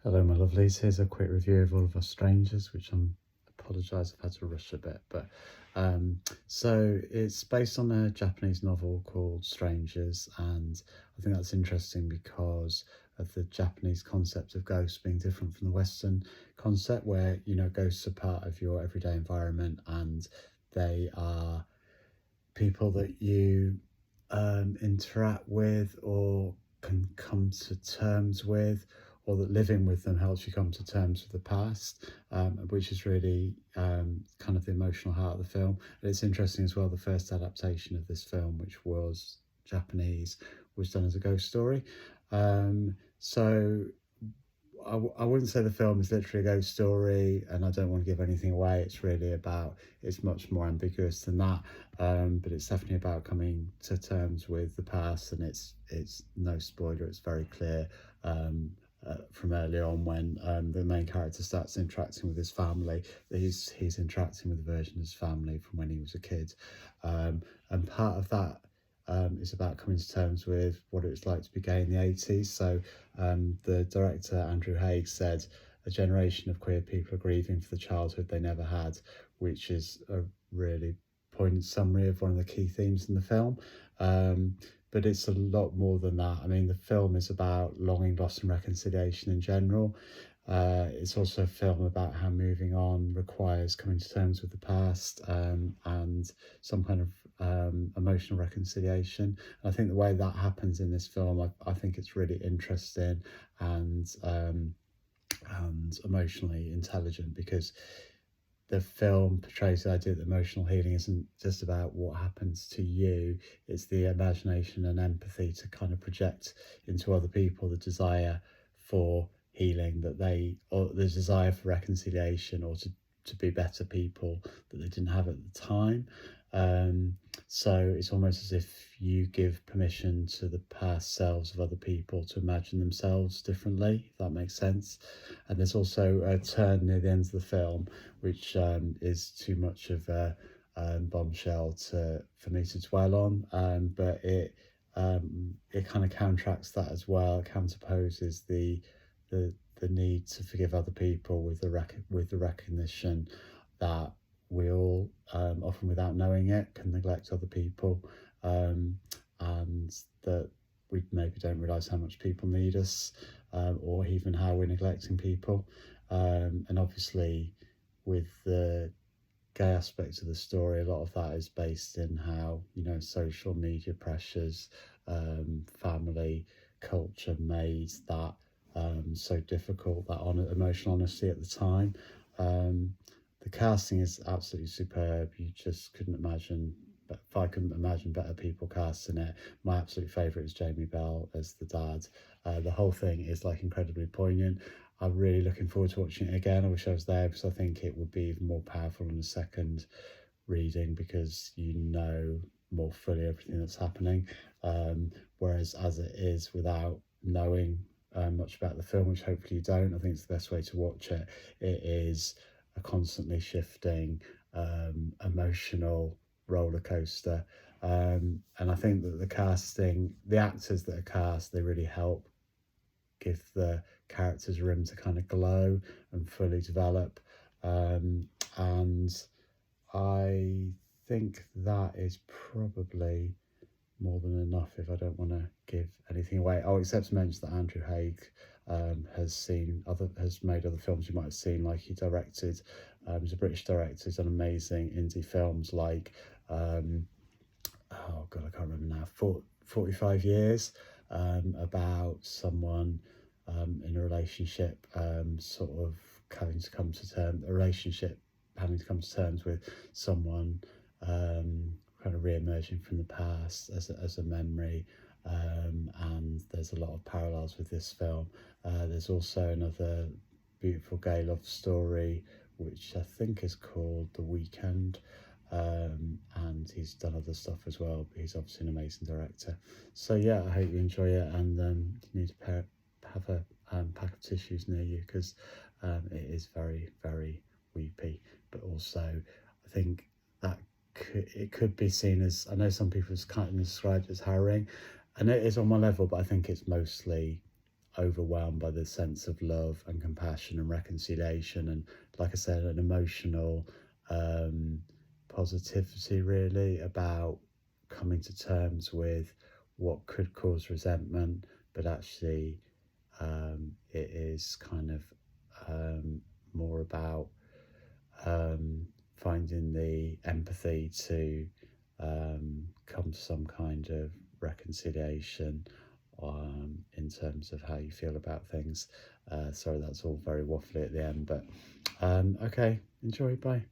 Hello, my lovelies. Here's a quick review of All of Us Strangers, which apologise, I've had to rush a bit. But so it's based on a Japanese novel called Strangers, and I think that's interesting because of the Japanese concept of ghosts being different from the Western concept, where ghosts are part of your everyday environment and they are people that you interact with or can come to terms with, or that living with them helps you come to terms with the past, which is really kind of the emotional heart of the film. And it's interesting as well, the first adaptation of this film, which was Japanese, was done as a ghost story. So I wouldn't say the film is literally a ghost story, and I don't want to give anything away. It's much more ambiguous than that, but it's definitely about coming to terms with the past, and it's no spoiler. It's very clear from early on when the main character starts interacting with his family, that he's interacting with a version of his family from when he was a kid, and part of that is about coming to terms with what it was like to be gay in the 80s. So the director, Andrew Haigh, said a generation of queer people are grieving for the childhood they never had, which is a really poignant summary of one of the key themes in the film. But it's a lot more than that. I mean, the film is about longing, loss and reconciliation in general. It's also a film about how moving on requires coming to terms with the past, and some kind of emotional reconciliation. And I think the way that happens in this film, I think it's really interesting and emotionally intelligent, because the film portrays the idea that emotional healing isn't just about what happens to you, it's the imagination and empathy to kind of project into other people the desire for healing or the desire for reconciliation, or to be better people that they didn't have at the time. So it's almost as if you give permission to the past selves of other people to imagine themselves differently, if that makes sense. And there's also a turn near the end of the film, which is too much of a bombshell for me to dwell on, but it kind of counteracts that as well. It counterposes the need to forgive other people with the recognition that we all, often without knowing it, can neglect other people, and that we maybe don't realise how much people need us, or even how we're neglecting people. And obviously, with the gay aspect of the story, a lot of that is based in how social media pressures, family culture made that so difficult, that emotional honesty at the time. The casting is absolutely superb. You just couldn't imagine, but if I couldn't imagine better people casting it. My absolute favourite is Jamie Bell as the dad. The whole thing is like incredibly poignant. I'm really looking forward to watching it again. I wish I was there, because I think it would be even more powerful in a second reading, because more fully everything that's happening. Whereas as it is, without knowing much about the film, which hopefully you don't, I think it's the best way to watch it. It is a constantly shifting emotional roller coaster, and I think that the actors that are cast, they really help give the characters room to kind of glow and fully develop, and I think that is probably more than enough if I don't want to give anything away. Oh, except to mention that Andrew Haigh has made other films you might have seen. Like he's a British director. He's done amazing indie films like oh god, I can't remember now. 45 Years, about someone in a relationship, sort of having to come to terms with someone, kind of re-emerging from the past as a memory, and there's a lot of parallels with this film. There's also another beautiful gay love story, which I think is called The Weekend, and he's done other stuff as well, but he's obviously an amazing director. So yeah, I hope you enjoy it, and you need to have a pack of tissues near you, because it is very, very weepy, but also I think that it could be seen as, I know some people have kind of described it as harrowing, and it is on one level, but I think it's mostly overwhelmed by the sense of love and compassion and reconciliation, and like I said, an emotional positivity really about coming to terms with what could cause resentment, but actually it is kind of more about finding the empathy to come to some kind of reconciliation in terms of how you feel about things. Sorry, that's all very waffly at the end, but okay, enjoy, bye.